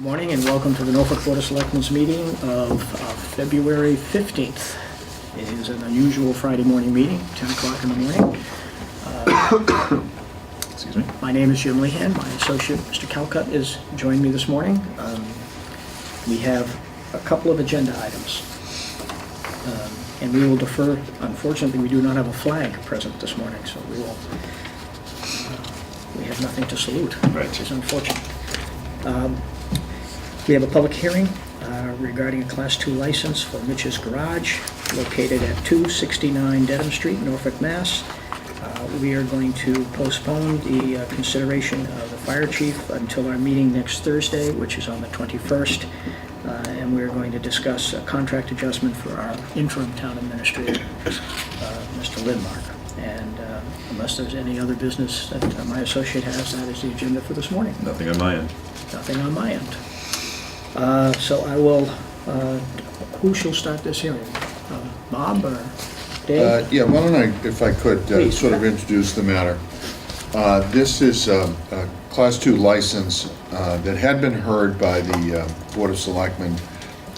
Morning and welcome to the Norfolk Board of Selectmen's meeting of February 15th. It is an unusual Friday morning meeting, 10 o'clock in the morning. Excuse me. My name is Jim Lehan. My associate, Mr. Calcutt, is joining me this morning. We have a couple of agenda items. And we will defer. Unfortunately, we do not have a flag present this morning, so we have nothing to salute, Right. which is unfortunate. We have a public hearing regarding a Class 2 license for Mitch's Garage located at 269 Dedham Street, Norfolk, Mass. We are going to postpone the consideration of the fire chief until our meeting next Thursday, which is on the 21st. And we're going to discuss a contract adjustment for our interim town administrator, Mr. Lidmark. And unless there's any other business that my associate has, that is the agenda for this morning. Nothing on my end. Nothing on my end. So I will, who shall start this hearing? Bob or Dave? Yeah, why don't I, if I could, Please. sort of introduce the matter. This is a Class 2 license that had been heard by the Board of Selectmen,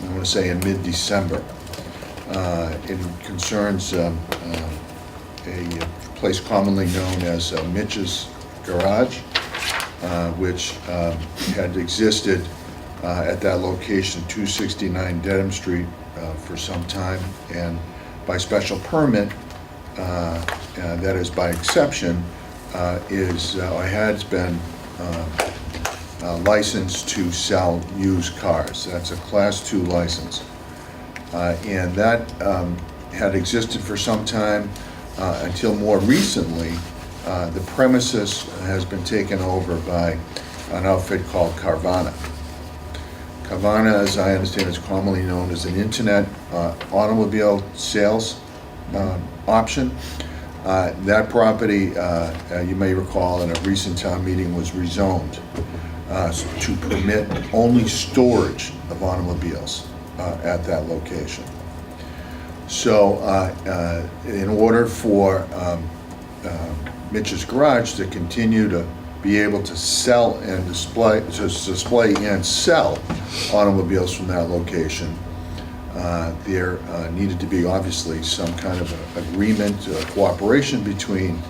I want to say in mid-December. It concerns a place commonly known as Mitch's Garage, which had existed at that location, 269 Dedham Street, for some time, and by special permit, that is by exception, has been licensed to sell used cars. That's a Class 2 license. And that had existed for some time until more recently, the premises has been taken over by an outfit called Carvana. Carvana, as I understand, is commonly known as an internet automobile sales option. That property, you may recall, in a recent town meeting was rezoned to permit only storage of automobiles at that location. So in order for Mitch's Garage to continue to be able to sell and display and sell automobiles from that location, there needed to be obviously some kind of agreement, cooperation between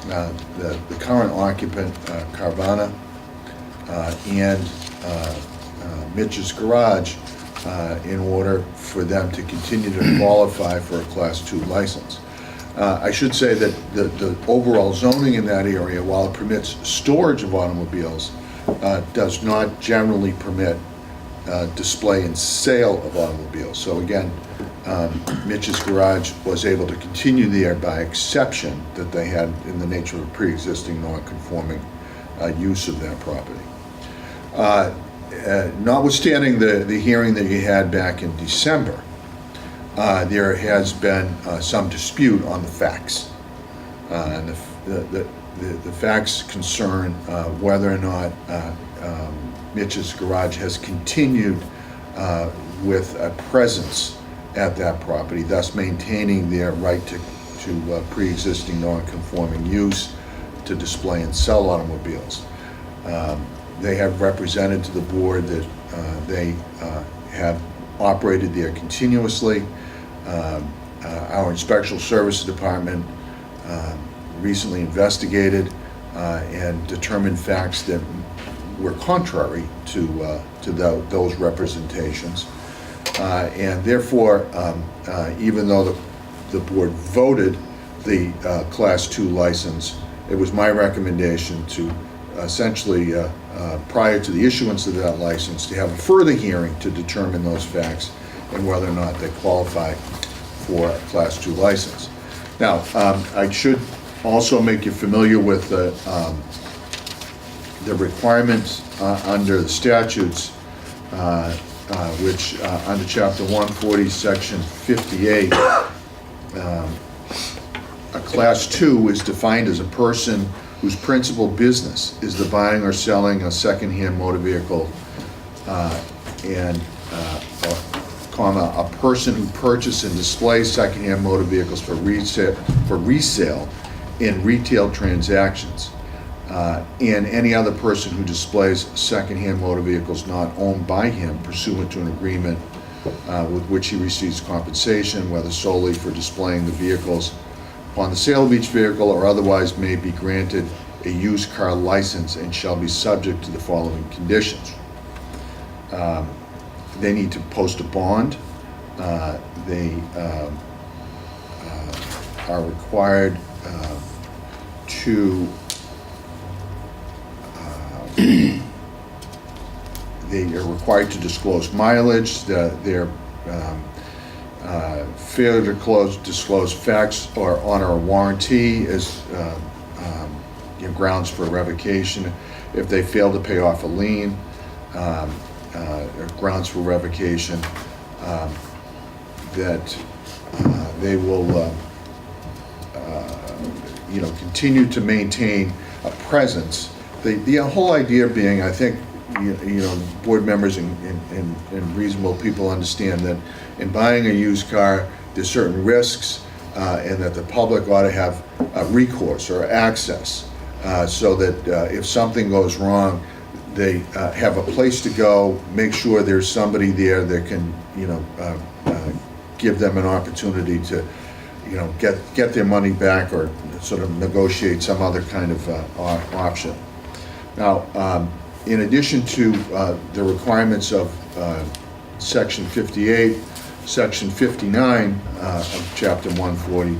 the current occupant, Carvana, and Mitch's Garage in order for them to continue to qualify for a Class 2 license. I should say that the overall zoning in that area, while it permits storage of automobiles, does not generally permit display and sale of automobiles. So again, Mitch's Garage was able to continue there by exception that they had in the nature of a pre-existing non-conforming use of that property. Notwithstanding the hearing that you had back in December, there has been some dispute on the facts. And the facts concern whether or not Mitch's Garage has continued with a presence at that property, thus maintaining their right to pre-existing non-conforming use to display and sell automobiles. They have represented to the board that they have operated there continuously. Our Inspection Services Department recently investigated and determined facts that were contrary to those representations. And therefore, even though the board voted the Class 2 license, it was my recommendation to essentially, prior to the issuance of that license, to have a further hearing to determine those facts and whether or not they qualify for a Class 2 license. Now, I should also make you familiar with the requirements under the statutes, which under Chapter 140, Section 58, a Class 2 is defined as a person whose principal business is the buying or selling a secondhand motor vehicle, a person who purchases and displays secondhand motor vehicles for resale in retail transactions. and any other person who displays secondhand motor vehicles not owned by him pursuant to an agreement with which he receives compensation, whether solely for displaying the vehicles upon the sale of each vehicle or otherwise may be granted a used car license and shall be subject to the following conditions. They need to post a bond. They are required to they are required to disclose mileage. Their failure to disclose facts or honor a warranty is grounds for revocation. If they fail to pay off a lien, grounds for revocation. That they will continue to maintain a presence. The whole idea being, I think, board members and reasonable people understand that in buying a used car, there's certain risks, and that the public ought to have recourse or access, so that if something goes wrong, they have a place to go, make sure there's somebody there that can, give them an opportunity to, get their money back or sort of negotiate some other kind of option. Now, in addition to the requirements of Section 58, Section 59 of Chapter 140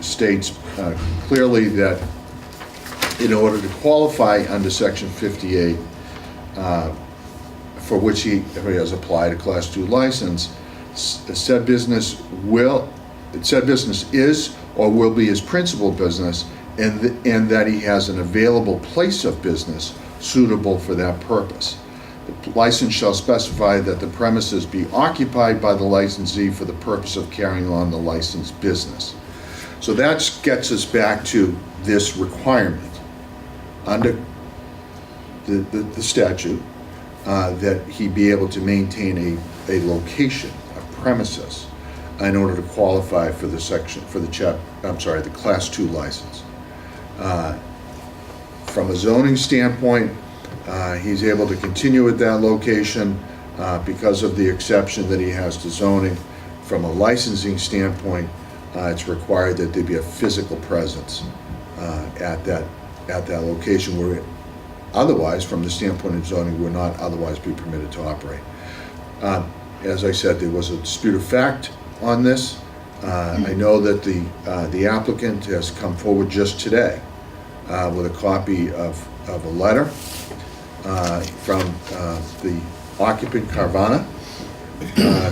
states clearly that in order to qualify under Section 58, for which he has applied a Class 2 license, said business is or will be his principal business, and that he has an available place of business suitable for that purpose. The license shall specify that the premises be occupied by the licensee for the purpose of carrying on the licensed business. So that gets us back to this requirement under the statute, that he be able to maintain a location, a premises, in order to qualify for the the Class 2 license. From a zoning standpoint, he's able to continue at that location because of the exception that he has to zoning. From a licensing standpoint, it's required that there be a physical presence at that location where otherwise, from the standpoint of zoning, would not otherwise be permitted to operate. As I said, there was a dispute of fact on this. I know that the applicant has come forward just today with a copy of a letter from the occupant, Carvana,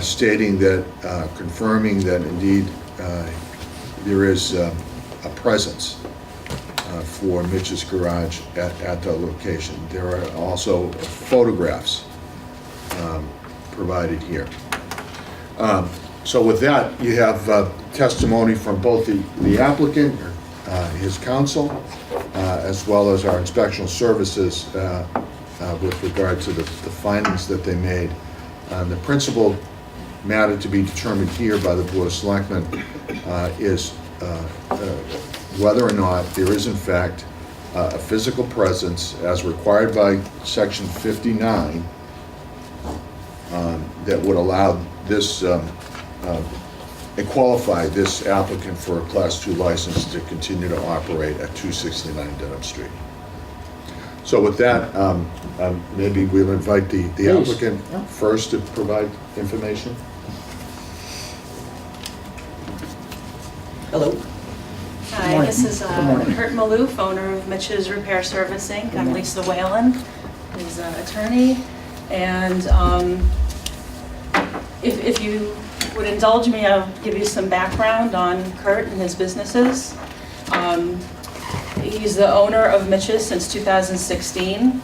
stating that, confirming that indeed there is a presence for Mitch's Garage at the location. There are also photographs provided here. So with that, you have testimony from both the applicant, his counsel, as well as our inspectional services with regard to the findings that they made. The principal matter to be determined here by the Board of Selectmen is whether or not there is in fact a physical presence as required by Section 59 that would allow this and qualify this applicant for a Class 2 license to continue to operate at 269 Dedham Street. So with that, maybe we'll invite the applicant first to provide information. Hello. Hi, morning. this is Good morning. Kurt Maloof, owner of Mitch's Repair Service Inc. I'm morning. Lisa Whalen, his attorney. And if you would indulge me, I'll give you some background on Kurt and his businesses. He's the owner of Mitch's since 2016.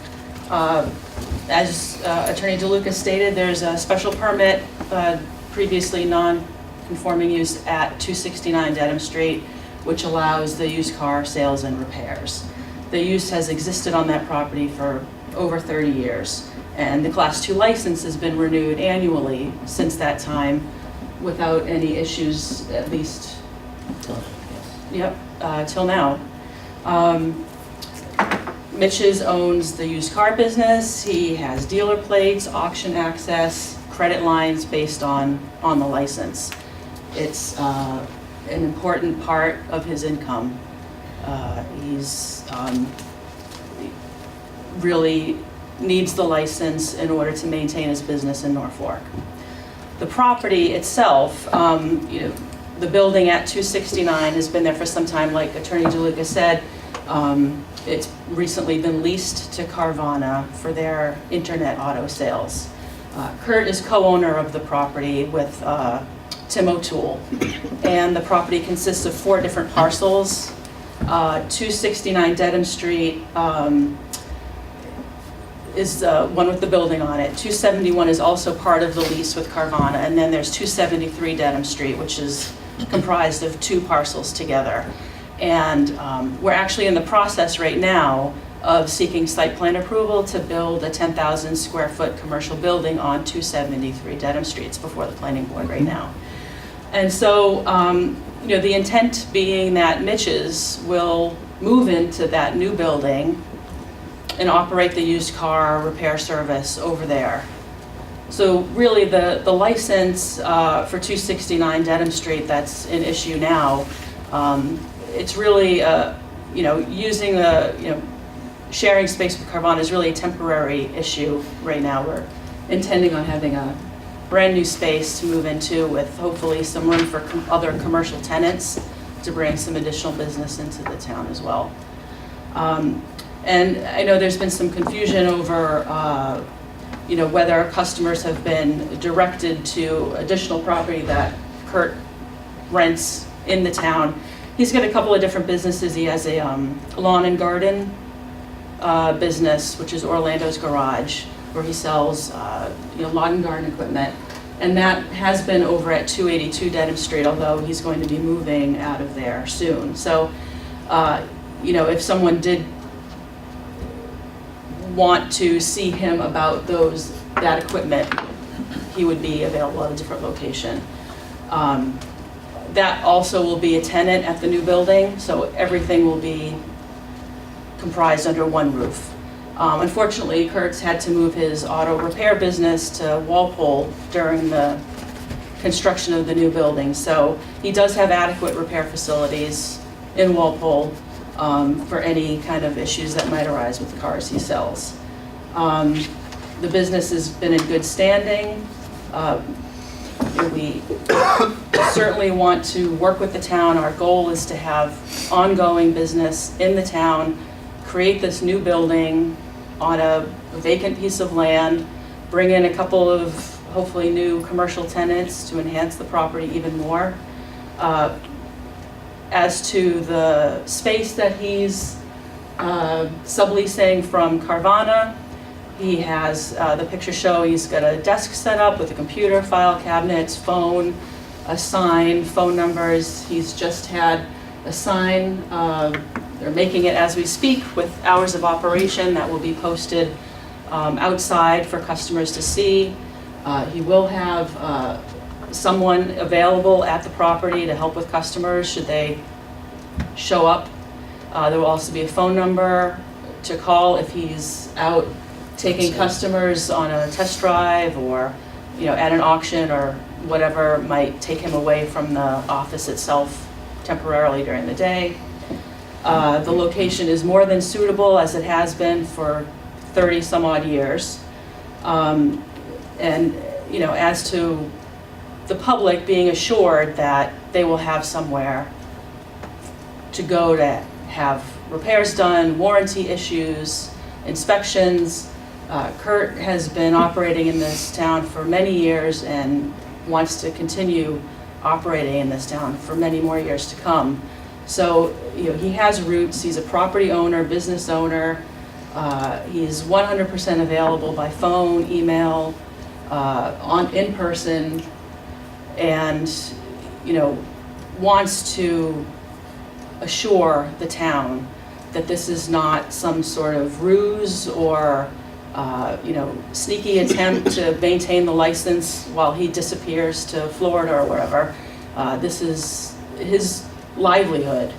As Attorney DeLuca stated, there's a special permit, previously non-conforming use at 269 Dedham Street, which allows the used car sales and repairs. The use has existed on that property for over 30 years, and the Class 2 license has been renewed annually since that time without any issues, at least Yep, till now. Mitch's owns the used car business. He has dealer plates, auction access, credit lines based on the license. It's an important part of his income. He's really needs the license in order to maintain his business in Norfolk. The property itself, the building at 269 has been there for some time, like Attorney DeLuca said. It's recently been leased to Carvana for their internet auto sales. Kurt is co-owner of the property with Tim O'Toole, and the property consists of 4 different parcels. 269 Dedham Street is one with the building on it. 271 is also part of the lease with Carvana, and then there's 273 Dedham Street, which is comprised of 2 parcels together. And we're actually in the process right now of seeking site plan approval to build a 10,000 square foot commercial building on 273 Dedham Street. It's before the planning board right now. And so, the intent being that Mitch's will move into that new building and operate the used car repair service over there. So really the license for 269 Dedham Street that's an issue now, it's really, using the, sharing space with Carvana is really a temporary issue right now. We're intending on having a brand new space to move into with hopefully some room for other commercial tenants to bring some additional business into the town as well. And I know there's been some confusion over, whether customers have been directed to additional property that Kurt rents in the town. He's got a couple of different businesses. He has a lawn and garden business, which is Orlando's Garage, where he sells lawn and garden equipment. And that has been over at 282 Dedham Street, although he's going to be moving out of there soon. So, if someone did want to see him about that equipment, he would be available at a different location. That also will be a tenant at the new building, so everything will be comprised under one roof. Unfortunately, Kurt's had to move his auto repair business to Walpole during the construction of the new building, so he does have adequate repair facilities in Walpole for any kind of issues that might arise with the cars he sells. The business has been in good standing. We certainly want to work with the town. Our goal is to have ongoing business in the town, create this new building on a vacant piece of land, bring in a couple of hopefully new commercial tenants to enhance the property even more. As to the space that he's subleasing from Carvana, he has, the picture show, he's got a desk set up with a computer, file cabinets, phone, a sign, phone numbers. He's just had a sign, they're making it as we speak with hours of operation that will be posted outside for customers to see. He will have someone available at the property to help with customers should they show up. There will also be a phone number to call if he's out taking customers on a test drive or at an auction or whatever might take him away from the office itself temporarily during the day. The location is more than suitable, as it has been for 30 some odd years. And as to the public being assured that they will have somewhere to go to have repairs done, warranty issues, inspections. Kurt has been operating in this town for many years and wants to continue operating in this town for many more years to come. So, he has roots. He's a property owner, business owner. He's 100% available by phone, email, in person, and, wants to assure the town that this is not some sort of ruse or sneaky attempt to maintain the license while he disappears to Florida or wherever. This is his livelihood,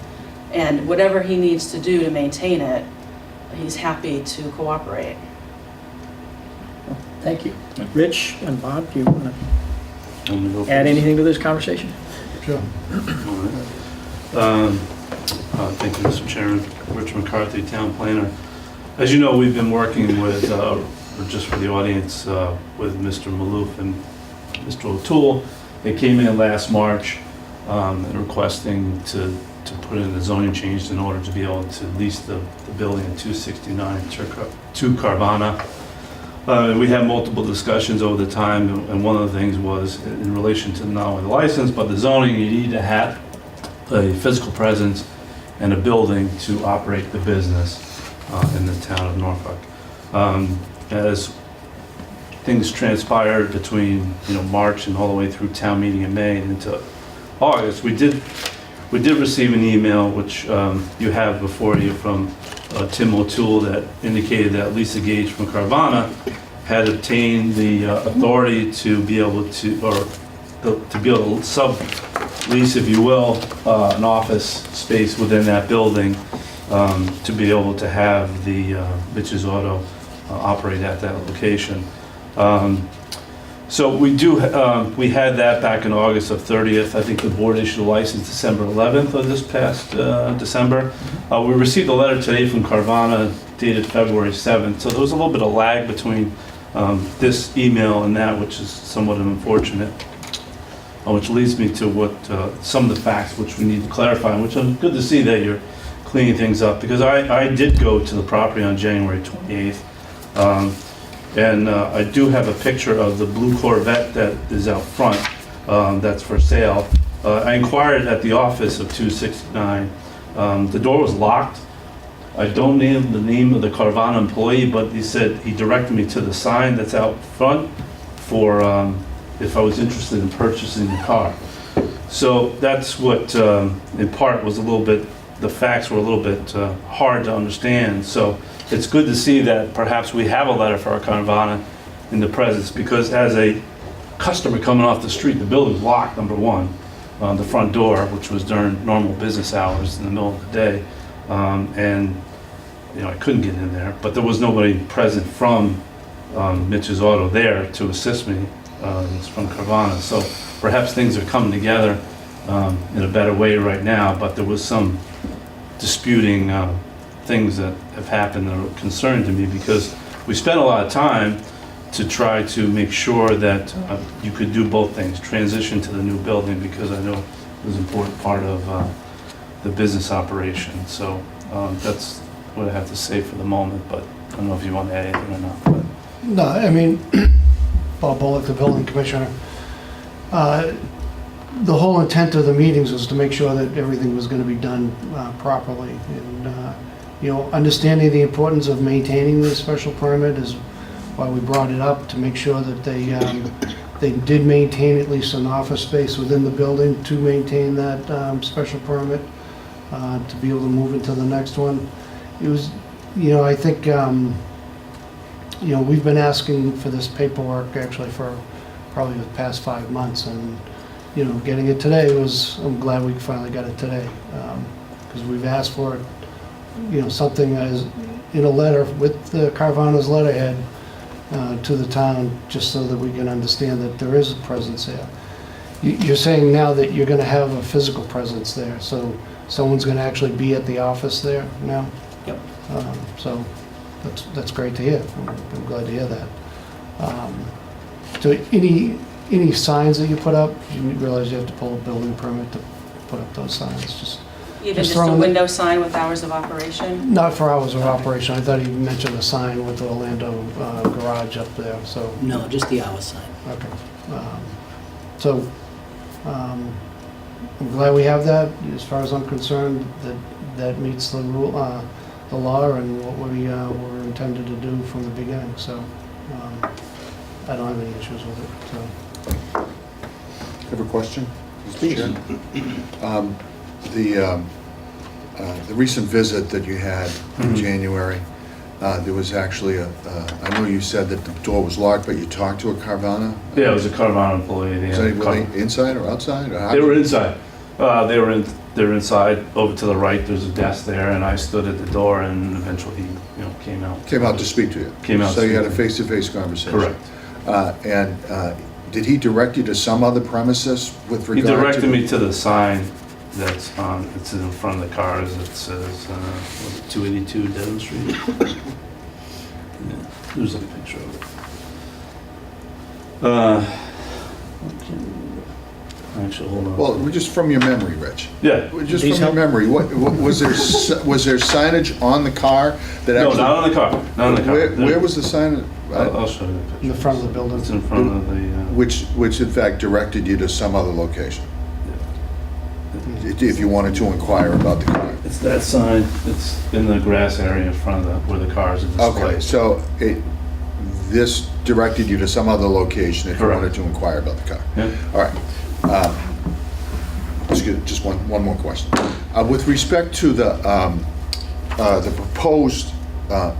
And whatever he needs to do to maintain it, he's happy to cooperate. Thank you. Rich and Bob, do you want to Want me to go add first? anything to this conversation? Sure. All right. Thank you, Mr. Chairman. Rich McCarthy, Town Planner. As you know, we've been working with, just for the audience, with Mr. Maloof and Mr. O'Toole. They came in last March requesting to put in a zoning change in order to be able to lease the building at 269 to Carvana. We had multiple discussions over the time, and one of the things was in relation to not only the license, but the zoning, you need to have a physical presence and a building to operate the business in the town of Norfolk. As things transpired between March and all the way through town meeting in May and into August, we did receive an email, which you have before you, from Tim O'Toole, that indicated that Lisa Gage from Carvana had obtained the authority to be able to, to be able to sublease, if you will, an office space within that building to be able to have the Mitch's Auto operate at that location. So we had that back in August of 30th. I think the board issued a license December 11th of this past December. We received a letter today from Carvana dated February 7th. So there was a little bit of lag between this email and that, which is somewhat unfortunate. Which leads me to what some of the facts which we need to clarify, which I'm good to see that you're cleaning things up, because I did go to the property on January 28th. And I do have a picture of the blue Corvette that is out front that's for sale. I inquired at the office of 269. The door was locked. I don't know the name of the Carvana employee, but he said he directed me to the sign that's out front for if I was interested in purchasing the car. So that's what, in part, was a little bit, the facts were a little bit hard to understand. So it's good to see that perhaps we have a letter for our Carvana in the presence, because as a customer coming off the street, the building's locked, number one, the front door, which was during normal business hours in the middle of the day. And I couldn't get in there, but there was nobody present from Mitch's Auto there to assist me. It's from Carvana. So perhaps things are coming together in a better way right now, but there was some disputing things that have happened that are concerning to me, because we spent a lot of time to try to make sure that you could do both things, transition to the new building, because I know it was an important part of the business operation. So that's what I have to say for the moment, but I don't know if you want to add anything or not. But. No, I mean, Bob Bullock, the building commissioner, the whole intent of the meetings was to make sure that everything was going to be done properly. And, understanding the importance of maintaining the special permit is why we brought it up, to make sure that they did maintain at least an office space within the building to maintain that special permit, to be able to move into the next one. It was, I think, we've been asking for this paperwork actually for probably the past 5 months, and getting it today I'm glad we finally got it today, because we've asked for it, something as in a letter with the Carvana's letterhead to the town, just so that we can understand that there is a presence there. You're saying now that you're going to have a physical presence there, so someone's going to actually be at the office there now? Yep. So that's great to hear. I'm glad to hear that. So any signs that you put up, you realize you have to pull a building permit to put up those signs? Even just a throwing window sign with hours of operation? Not for hours of operation. I thought you mentioned a sign with the Orlando garage up there, so. No, just the hour sign. Okay. I'm glad we have that. As far as I'm concerned, that meets the rule, the law, and what we were intended to do from the beginning. So I don't have any issues with it. So. Have a question? Mr. Chair? The recent visit that you had in January, there was actually I know you said that the door was locked, but you talked to a Carvana? Yeah, it was a Carvana employee. Was anybody inside or outside? Or They were inside. They were in they're inside, over to the right, there's a desk there, and I stood at the door, and eventually he, came out. Came out to speak to you? Came out to So you had a speak to me. face-to-face conversation? Correct. And did he direct you to some other premises with He regard to? directed me to the sign that's on, it's in front of the cars, it says, 282 Dedham Street. Yeah, there's a picture of it. Actually, hold on. Well, just from your memory, Rich. Yeah. Just These from your help? memory, what was there? Was there signage on the car that No, actually? not on the car, not on the car. Where was the sign? I'll show you the picture. In the front of the building. It's in front of the, Which in fact directed you to some other location, if you wanted to inquire about the car. it's that sign, it's in the grass area in front of where the cars are displayed. Okay, so this directed you to some other location if you Correct. wanted to inquire about the car. Yeah. All right. Just one more question. With respect to the proposed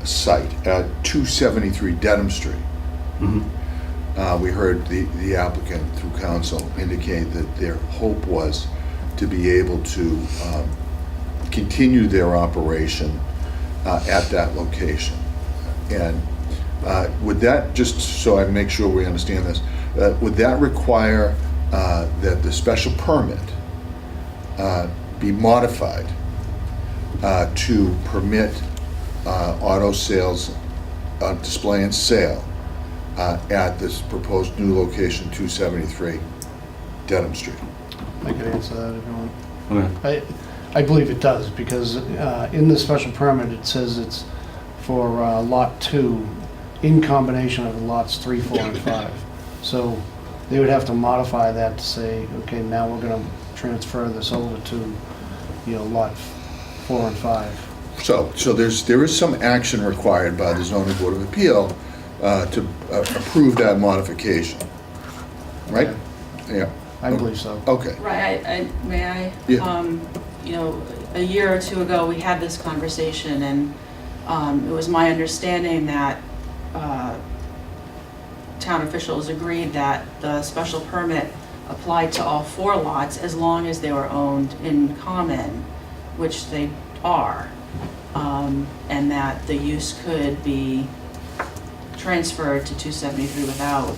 site at 273 Dedham Street, Mhm. we heard the applicant through counsel indicate that their hope was to be able to continue their operation at that location. And would that, just so I make sure we understand this, would that require that the special permit be modified to permit auto sales, display and sale at this proposed new location, 273 Dedham Street? I can answer that if you want. Okay. I believe it does, because in the special permit, it says it's for Lot 2 in combination of lots 3, 4, and 5. So they would have to modify that to say, okay, now we're going to transfer this over to, Lot 4 and 5. So there is some action required by the zoning board of appeal to approve that modification, right? Yeah. I believe so. Okay. Right, may I? Yeah. A year or two ago, we had this conversation, and it was my understanding that town officials agreed that the special permit applied to all 4 lots as long as they were owned in common, which they are, and that the use could be transferred to 273 without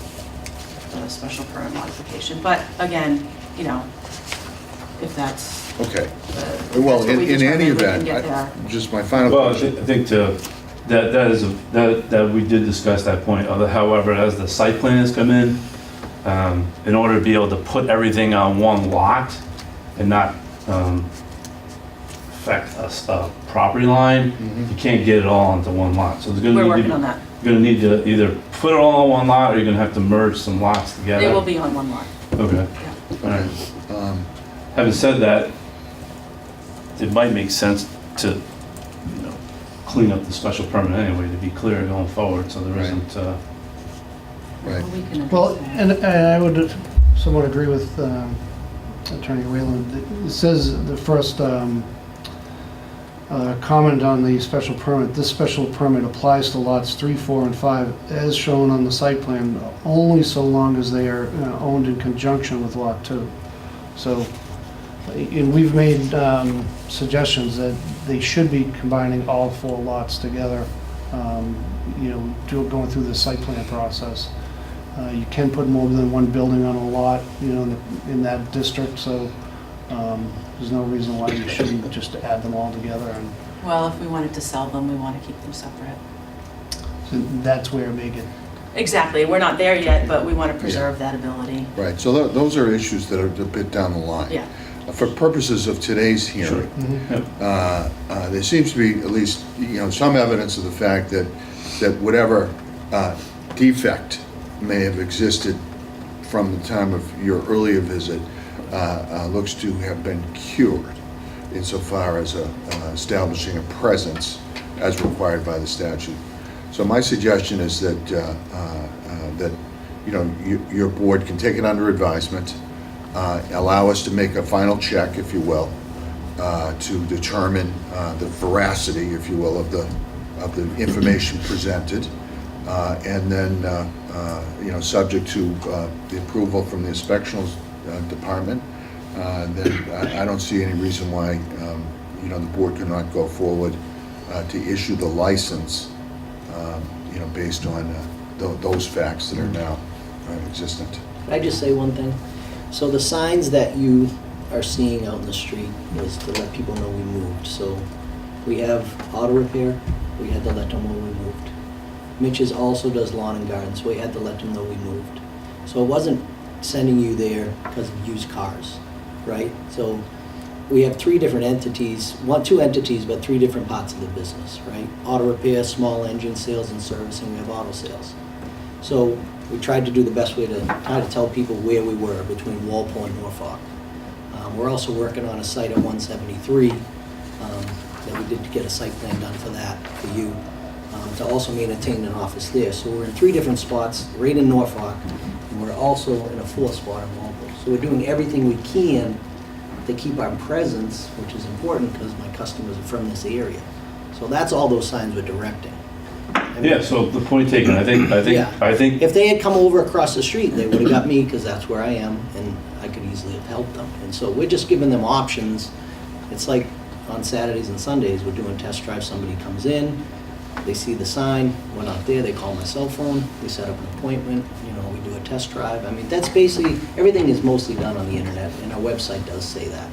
the special permit modification. But again, if that's, Okay. that's Well, what we in any determine, we can event, get there. just my final Well, I question. think that we did discuss that point. However, as the site plans come in order to be able to put everything on one lot and not affect a property line, you can't get it all onto one lot. So there's We're gonna working need on to, that. you're gonna need to either put it all on one lot, or you're gonna have to merge some lots together. They will be on one lot. Okay, Yeah. all right. Um, Having said that, it might make sense to, clean up the special permit anyway, to be clear going forward, so there Right. isn't, Right. We can Well, address that. and I would somewhat agree with Attorney Whalen. It says the first comment on the special permit, this special permit applies to lots 3, 4, and 5 as shown on the site plan, only so long as they are owned in conjunction with Lot 2. So, and we've made suggestions that they should be combining all 4 lots together, going through the site plan process. You can put more than one building on a lot, in that district, so there's no reason why you shouldn't just add them all together. And Well, if we wanted to sell them, we want to keep them separate. so that's where it may get, Exactly, we're not there yet, but we want to preserve that ability. Right, so those are issues that are a bit down the line. Yeah. For purposes of today's hearing, there seems to be at least, some evidence of the fact that whatever defect may have existed from the time of your earlier visit looks to have been cured insofar as establishing a presence as required by the statute. So my suggestion is that your board can take it under advisement, allow us to make a final check, if you will, to determine the veracity, if you will, of the information presented, and then subject to the approval from the inspectional department, then I don't see any reason why, the board cannot go forward to issue the license, based on those facts that are now existent. Can I just say one thing? So the signs that you are seeing out in the street is to let people know we moved. So we have auto repair, we had to let them know we moved. Mitch's also does lawn and garden, so we had to let them know we moved. So it wasn't sending you there because of used cars, right? So we have three different entities, two entities, but three different parts of the business, right? Auto repair, small engine sales and servicing, we have auto sales. So we tried to do the best way to try to tell people where we were between Walpole and Norfolk. We're also working on a site at 173 that we did to get a site plan done for that, for you, to also maintain an office there. So we're in three different spots, right in Norfolk, and we're also in a fourth spot in Walpole. So we're doing everything we can to keep our presence, which is important because my customers are from this area. So that's all those signs we're directing. I mean, Yeah, so the point taken, I think, if they had come over across the street, they would have got me because that's where I am, and I could easily have helped them. And so we're just giving them options. It's like on Saturdays and Sundays, we're doing test drives. Somebody comes in, they see the sign, we're not there, they call my cell phone, we set up an appointment, we do a test drive. I mean, that's basically, everything is mostly done on the internet, and our website does say that.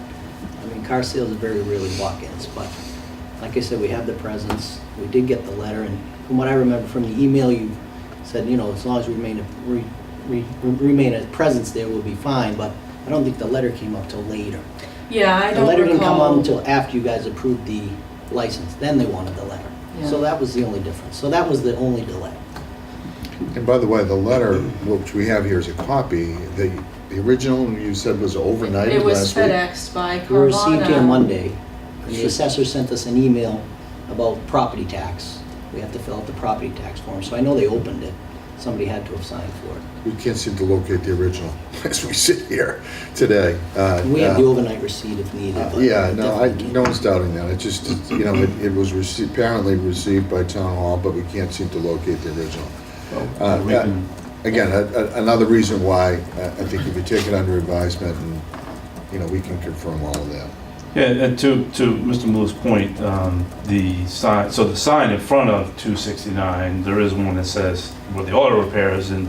I mean, car sales are very rarely walk-ins, but like I said, we have the presence. We did get the letter, and from what I remember from the email, you said, as long as we remain a presence there, we'll be fine, but I don't think the letter came up till later. Yeah, I The don't letter didn't come recall. up until after you guys approved the license, then they wanted the letter. So Yeah. that was the only difference. So that was the only delay. And by the way, the letter, which we have here is a copy, the original you said was overnighted It was last week? FedExed by Carvana. We were received here Monday, and the assessor sent us an email about property tax. We have to fill out the property tax form, so I know they opened it. Somebody had to have signed for it. We can't seem to locate the original as we sit here today. And we have the overnight receipt if needed. but Yeah, definitely can't. no one's doubting that. It just, it was apparently received by town hall, but we can't seem to locate the original. we can, Again, another reason why I think if you take it under advisement and, we can confirm all of that. yeah, and to Mr. Moore's point, the sign in front of 269, there is one that says where the auto repair is in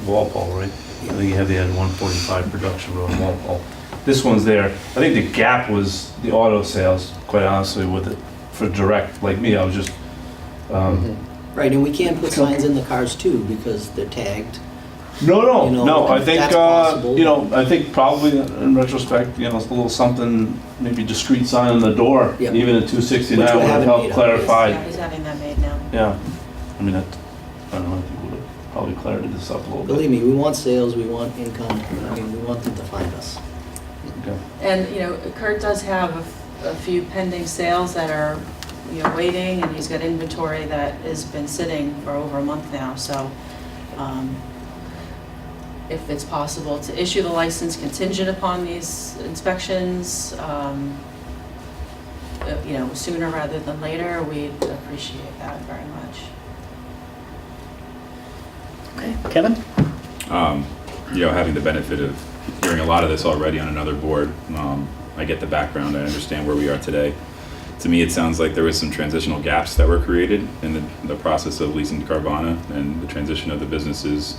Walpole, right? I think you have the 145 Production Road in Walpole. This one's there. I think the gap was the auto sales, quite honestly, with it for direct, like me, I was just, Right, and we can't put signs in the cars too because they're tagged. No, I think, that's possible. I think probably in retrospect, it's a little something, maybe discreet sign on the door, Yep. even at 269 Which we would have haven't helped made up. clarify. Yeah, he's having that made now. Yeah, I mean, I don't know, I think would have probably clarified this up a little bit. Believe me, we want sales, we want income, I mean, we want them to find us. Okay. And, Kurt does have a few pending sales that are, waiting, and he's got inventory that has been sitting for over a month now, so if it's possible to issue the license contingent upon these inspections, sooner rather than later, we'd appreciate that very much. Okay, Kevin? Having the benefit of hearing a lot of this already on another board, I get the background, I understand where we are today. To me, it sounds like there was some transitional gaps that were created in the process of leasing to Carvana and the transition of the businesses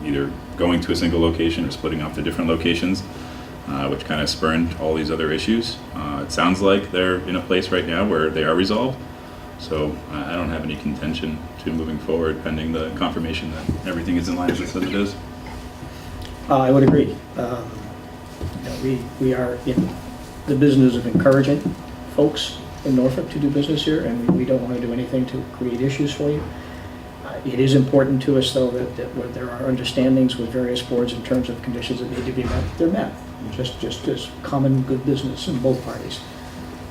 either going to a single location or splitting up to different locations, which kind of spurned all these other issues. It sounds like they're in a place right now where they are resolved. So I don't have any contention to moving forward pending the confirmation that everything is in line as it says it is. I would agree. We are in the business of encouraging folks in Norfolk to do business here, and we don't want to do anything to create issues for you. It is important to us, though, that where there are understandings with various boards in terms of conditions that need to be met, they're met. Just as common good business in both parties.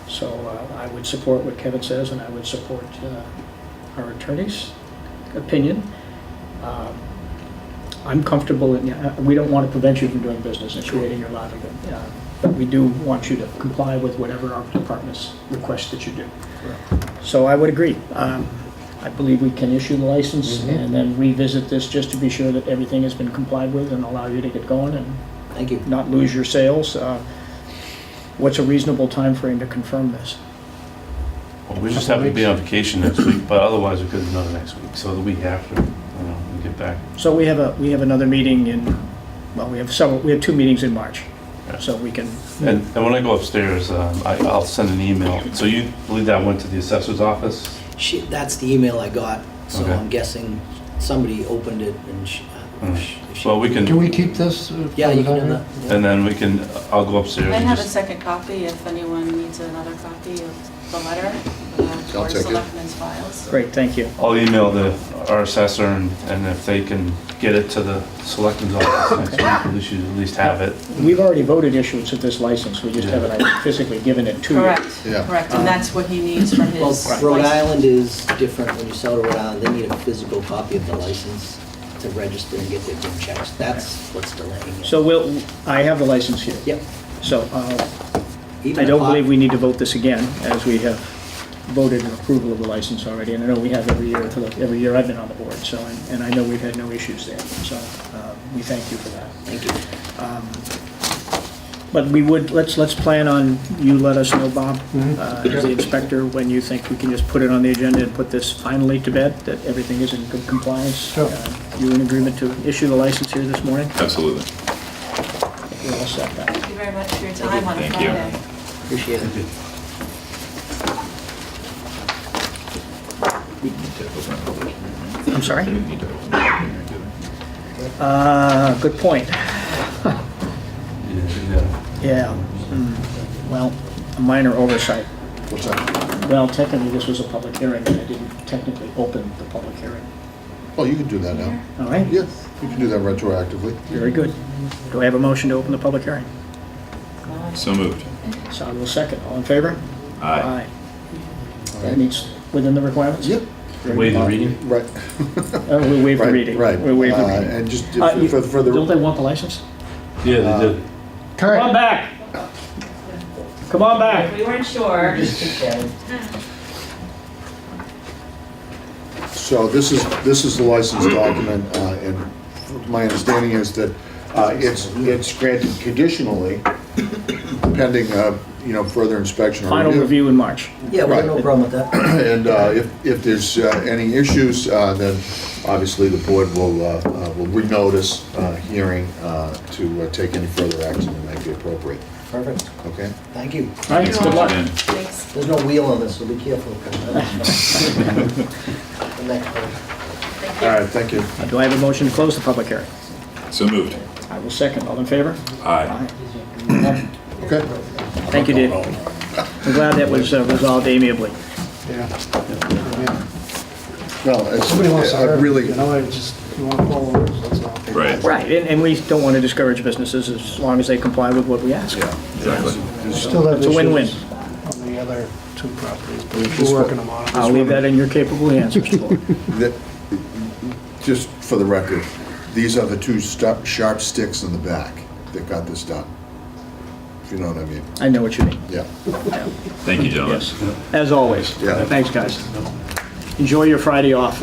So I would support what Kevin says, and I would support our attorney's opinion. I'm comfortable in, we don't want to prevent you from doing business and creating your livelihood, but we do want you to comply with whatever our departments request that you do. So I would agree. I believe we can issue the license and then revisit this just to be sure that everything has been complied with and allow you to get going and Thank you. not lose your sales. What's a reasonable time frame to confirm this? Well, we just have to be on vacation next week, but otherwise we could do another next week, so the week after, we get back. So we have another meeting in, well, we have 2 meetings in March, so we can, And when I go upstairs, I'll send an email. So you believe that went to the assessor's office? That's the email I got, so Okay. I'm guessing somebody opened it and Well, we Can can, we keep this? Yeah, you can do that. and then I'll go upstairs I and have a just, second copy if anyone needs another copy of the letter I'll or take it. Selectmen's files. great, thank you. I'll email our assessor and if they can get it to the selectmen's office next week, we should at least have it. We've already voted issuance of this license, we just haven't physically given it to you. Correct, Yeah. correct, and that's what he needs for Well, his Rhode license. Island is different. When you sell to Rhode Island, they need a physical copy of the license to register and get their BIN checks. That's what's delaying it. So I have the license here. Yep. So Even I a don't cop- believe we need to vote this again, as we have voted in approval of the license already, and I know we have every year I've been on the board, so, and I know we've had no issues there, so we thank you for that. Thank you. But we would, let's plan on, you let us know, Bob, as the inspector, when you think we can just put it on the agenda and put this finally to bed, that everything is in good compliance. Sure. You in agreement to issue the license here this morning? Absolutely. We're all set then. Thank you very much for your time on a Thank you. Friday. Appreciate it. I'm sorry? Good point. Yeah. Yeah, well, a minor oversight. What's that? Well, technically, this was a public hearing, and I didn't technically open the public hearing. Well, you can do that now. All right? Yeah, you can do that retroactively. Very good. Do I have a motion to open the public hearing? So moved. So I will second. All in favor? Aye. That meets within the requirements? Yep. Very Waive the good. reading? Right. We'll waive the Right, reading. right. We'll waive the reading. And just You- for the... Don't they want the license? Yeah, they did. Come on back! Come on back! We weren't sure. So this is the license document, and my understanding is that it's granted conditionally pending, further inspection or Final review in March. Yeah, we have no Right. problem with that. And if there's any issues, then obviously the board will renotice hearing to take any further action that might be appropriate. Perfect. Okay? Thank you. All right, good luck. Again. Thanks. There's no wheel on this, so be careful. The next one. All right, thank you. Do I have a motion to close the public hearing? So moved. I will second. All in favor? Aye. Okay? Thank you, Dave. I'm glad that was resolved amiably. Yeah. Well, Somebody wants to hurt, really, you know, you want to follow rules, that's all. Right. Right, and we don't want to discourage businesses as long as they comply with what we ask. yeah. Exactly. Still have It's a win-win. issues on the other 2 properties, but we're working them on it. I'll leave that in your capable hands, Mr. Ford. That- Just for the record, these are the 2 sharp sticks in the back that got this done, if you know what I mean. I know what you mean. Yeah. Yeah. Thank you, gentlemen. Yes, as always. Yeah. Thanks, guys. Enjoy your Friday off.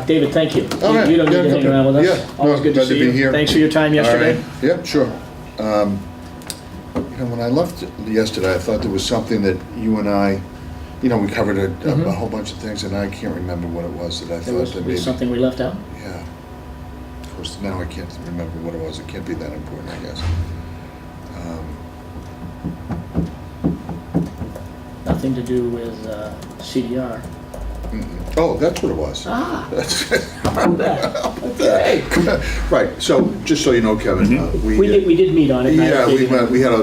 David, thank you. All right. You don't need Yeah, to hang okay. around with us. Yeah, Always no, good to glad to see be you. here. Thanks for your time All yesterday. right. Yeah, sure. When I left yesterday, I thought there was something that you and I, we covered a whole bunch of things, and I can't remember what it was that I There thought was that maybe... something we left out? Yeah. Of course, now I can't remember what it was. It can't be that important, I guess. Nothing to do with CDR. Oh, that's what it was. Ah, That's how about that? Okay. right. So, just so you know, Kevin, We did meet on it. and I Yeah, updated we him. had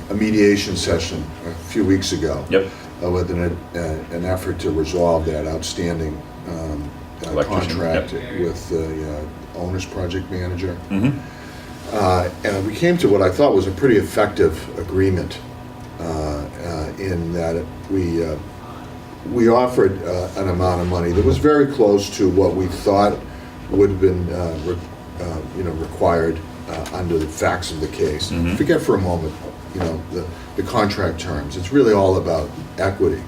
a mediation session a few weeks ago. Yep. With an effort to resolve that outstanding Electrician, contract yep. with the owner's project manager. Mm-hmm. And we came to what I thought was a pretty effective agreement in that we offered an amount of money that was very close to what we thought would have been required under the facts of the case. Mhm. Forget for a moment, the contract terms. It's really all about equity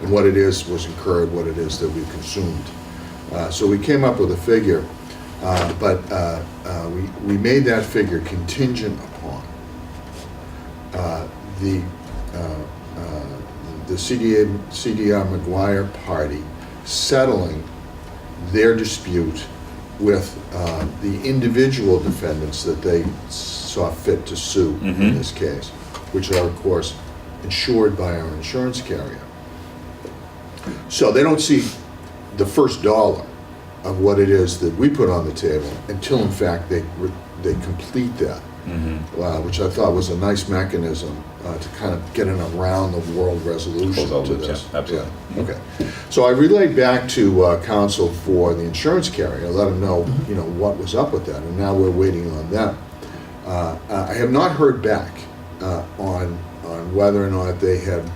and what it is was incurred, what it is that we consumed. So we came up with a figure We made that figure contingent upon the CDR McGuire party settling their dispute with the individual defendants that they saw fit to sue in this case, which are, of course, insured by our insurance carrier. So they don't see the first dollar of what it is that we put on the table until, in fact, they complete that, which I thought was a nice mechanism to kind of get an around-the-world resolution to this. Yeah, absolutely. Yeah, okay. So I relayed back to counsel for the insurance carrier, let them know, what was up with that, and now we're waiting on them. I have not heard back on whether or not they have,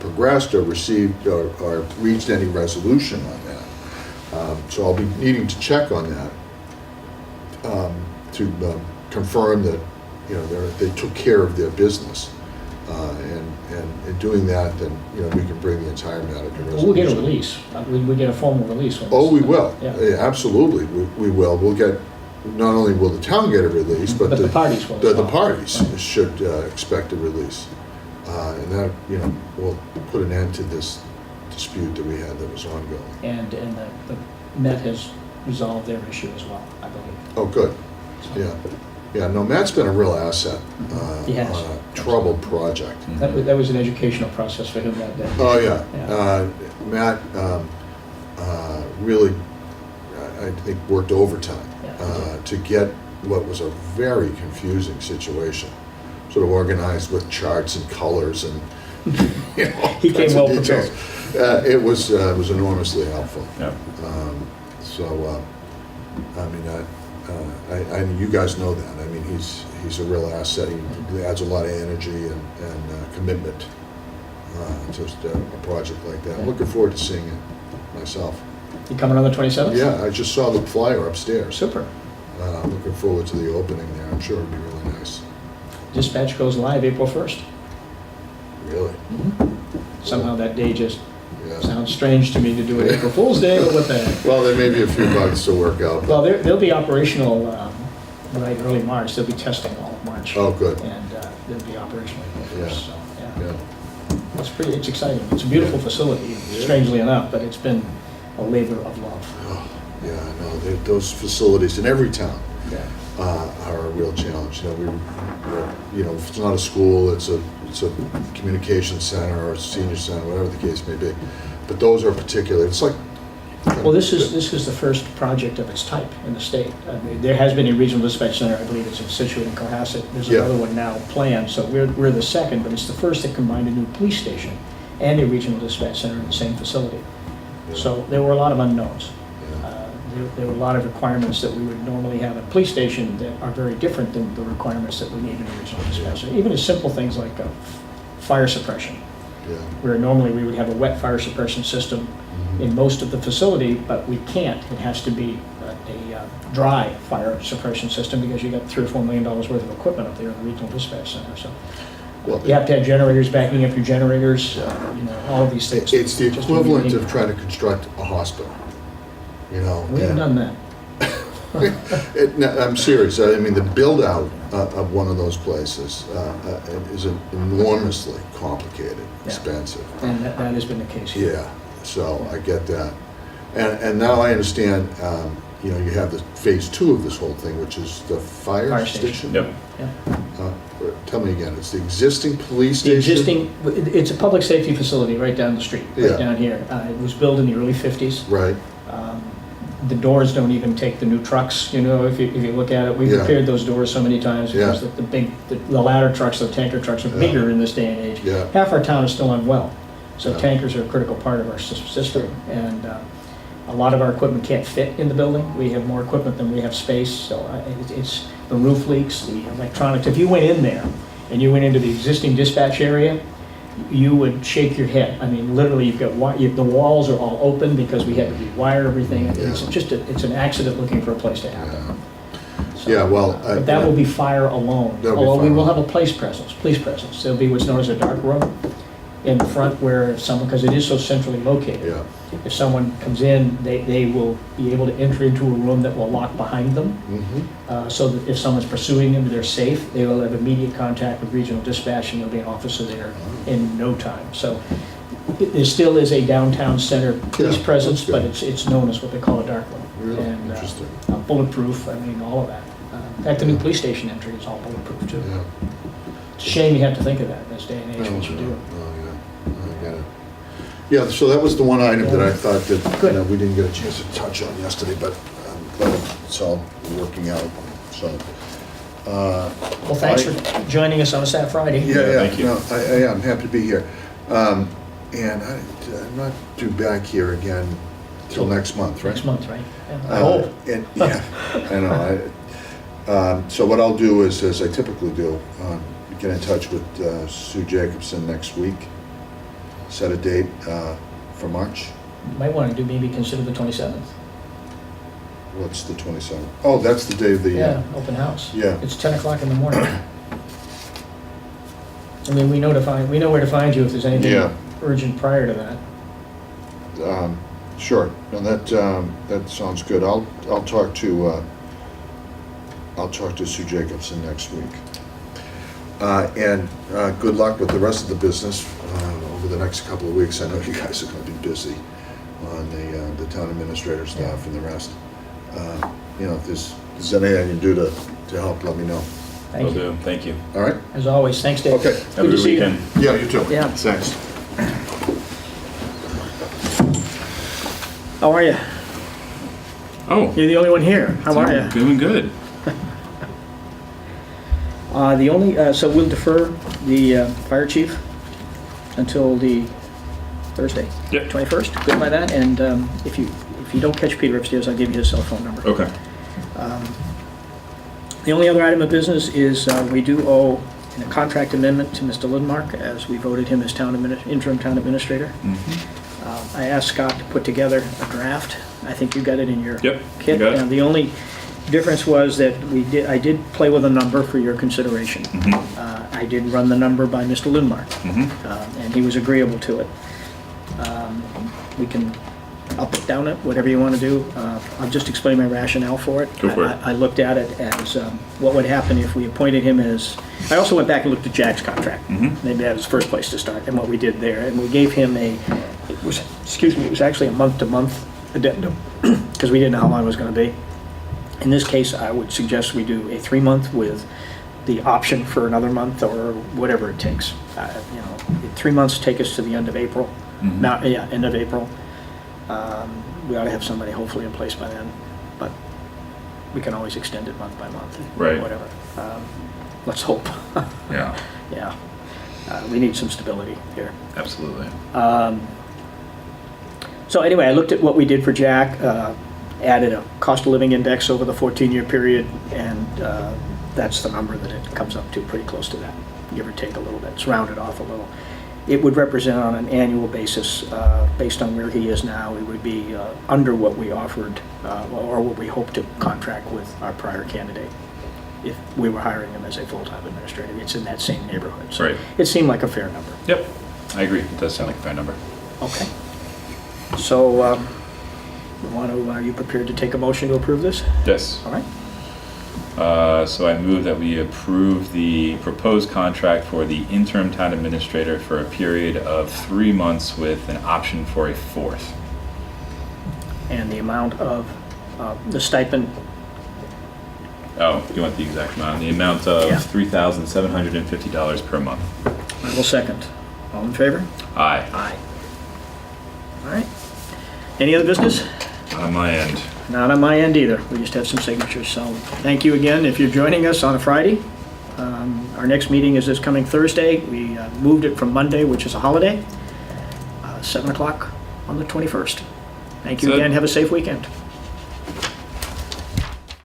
progressed or received or reached any resolution on that. So I'll be needing to check on that to confirm that they took care of their business, and in doing that, then we can bring the entire matter to resolution. We'll get a release. We get a formal release. Oh, we will. Yeah. Yeah, absolutely, we will. We'll get. Not only will the town get a release, but the parties will. The parties should expect a release, and that will put an end to this dispute that we had that was ongoing. And the Met has resolved their issue as well, I believe. Oh, good. So Yeah. No, Matt's been a real asset He has. on a troubled project. that was an educational process for him that day. Oh, yeah. Yeah. Matt really, I think, worked overtime to get what was a very confusing situation sort of organized with charts and colors and He came well prepared. It was enormously helpful. Yeah. I mean, you guys know that. I mean, he's a real asset. He adds a lot of energy and commitment to a project like that. I'm looking forward to seeing it myself. You coming on the 27th? Yeah, I just saw the flyer upstairs. Super. Looking forward to the opening there. I'm sure it'll be really nice. Dispatch goes live April 1st. Really? Somehow that day just Yeah. sounds strange to me to do it April Fool's Day, but what the heck. Well, there may be a few bugs to work out. Well, they'll be operational right early March. They'll be testing all of March. Oh, good. And they'll be operational April 1st, so, Yeah. It's exciting. It's a beautiful facility, strangely enough, but it's been a labor of love. Oh, yeah, no, those facilities in every town Yeah. are a real challenge. If it's not a school, it's a communication center or a senior center, whatever the case may be. But those are particular. It's like. Well, this is the first project of its type in the state. I mean, there has been a regional dispatch center, I believe it's in Situate and Cohasset. There's Yeah. another one now planned, so we're the second, but it's the first that combined a new police station and a regional dispatch center in the same facility. Yeah. So there were a lot of unknowns. Yeah. There were a lot of requirements that we would normally have at a police station that are very different than the requirements that we need in a regional dispatch center. Even as simple things like fire suppression, Yeah. where normally we would have a wet fire suppression system in most of the facility, but we can't. It has to be a dry fire suppression system because you got $3 or $4 million worth of equipment up there in the regional dispatch center. So Well, you have to have generators backing up your generators, all of these things. it's the Just equivalent really- of trying to construct a hospital. We haven't done that. I'm serious. I mean, the build out of one of those places is enormously complicated, expensive. And that has been the case here. Yeah, so I get that. And now I understand, you have the phase 2 of this whole thing, which is the fire Fire station. station. Yep. Yeah. Tell me again, it's the existing police The station? it's a public safety facility right down the street, Yeah. right down here. It was built in the early 50s. Right, The doors don't even take the new trucks, if you look at it. We've Yeah. repaired those doors so many times because Yeah. the ladder trucks, the tanker trucks are Yeah. bigger in this day and age. Yeah. Half our town is still unwell, so Yeah. tankers are a critical part of our system. And a lot of our equipment can't fit in the building. We have more equipment than we have space, so it's the roof leaks, the electronics. If you went in there and you went into the existing dispatch area, you would shake your head. I mean, literally, you've got the walls are all open because we had to rewire everything. It's just it's an accident looking for a place to happen. yeah. So, Yeah, well, but that will be fire alone. That'll be Although we fire will alone. have a police presence. There'll be what's known as a dark room, in the front where someone, because it is so centrally located. Yeah. If someone comes in, they will be able to enter into a room that will lock behind them. So that if someone's pursuing them, they're safe. They will have immediate contact with regional dispatch, and there'll be an officer there in no time. So there still is a downtown center police Yeah, presence, that's but good. it's known as what they call a dark room. Really? And Interesting. bulletproof, I mean, all of that. In fact, the new police station entry is all bulletproof too. Yeah. It's a shame you have to think of that in this day and age, Oh, what you do. yeah. I get it. Yeah, so that was the one item that I thought that, Good. we didn't get a chance to touch on yesterday, but it's all working out, so. Well, thanks for joining us on a Sat Friday. Yeah, Thank you. no, I'm happy to be here. And I'm not due back here again till next month, right? Next month, right? Yeah, I hope. And, yeah, I know. So what I'll do is, as I typically do, get in touch with Sue Jacobson next week, set a date for March. Might want to do, maybe consider the 27th. What's the 27th? Oh, that's the day of the, Yeah, open house. Yeah. It's 10 o'clock in the morning. I mean, we know where to find you if there's anything Yeah. urgent prior to that. Sure. No, that sounds good. I'll talk to Sue Jacobson next week. And good luck with the rest of the business over the next couple of weeks. I know you guys are going to be busy on the town administrator staff and the rest. If there's anything I can do to help, let me know. Thank Will you. do. Thank you. All right? As always, thanks, Dave. Okay. Have a Good to good see you. weekend. Yeah, you too. Yeah. Thanks. How are you? Oh, You're the only one here. How are you? doing good. So we'll defer the fire chief until the Thursday, Yep. 21st. Good by that. And if you don't catch Peter upstairs, I'll give you his cell phone number. Okay. The only other item of business is we do owe a contract amendment to Mr. Lindmark, as we voted him as interim town administrator. I asked Scott to put together a draft. I think you got it in your Yep, kit. I got it. And the only difference was that I did play with a number for your consideration. I did run the number by Mr. Lindmark, and he was agreeable to it. We can up it, down it, whatever you want to do. I'll just explain my rationale for it. Go for it. I looked at it as what would happen if we appointed him as, I also went back and looked at Jack's contract. Maybe that was the first place to start, and what we did there. And we gave him it was actually a month-to-month addendum, because we didn't know how long it was going to be. In this case, I would suggest we do a 3-month with the option for another month, or whatever it takes. 3 months take us to the end of April. End of April. We ought to have somebody hopefully in place by then, but we can always extend it month by month. Right. Whatever. Let's hope. Yeah, Yeah. We need some stability here. absolutely. So anyway, I looked at what we did for Jack, added a cost of living index over the 14-year period, and that's the number that it comes up to, pretty close to that, give or take a little bit. It's rounded off a little. It would represent on an annual basis, based on where he is now, it would be under what we offered, or what we hoped to contract with our prior candidate, if we were hiring him as a full-time administrator. It's in that same neighborhood. So Right. it seemed like a fair number. Yep, I agree. It does sound like a fair number. Okay. So, are you prepared to take a motion to approve this? Yes. All right. So I move that we approve the proposed contract for the interim town administrator for a period of 3 months with an option for a 4th. And the amount of the stipend, Oh, you want the exact amount? The amount of Yeah. $3,750 per month. I will second. All in favor? Aye. Aye. All right. Any other business? Not on my end. Not on my end either. We just have some signatures. So thank you again if you're joining us on a Friday. Our next meeting is this coming Thursday. We moved it from Monday, which is a holiday, 7 o'clock on the 21st. Thank you That's it. again. Have a safe weekend.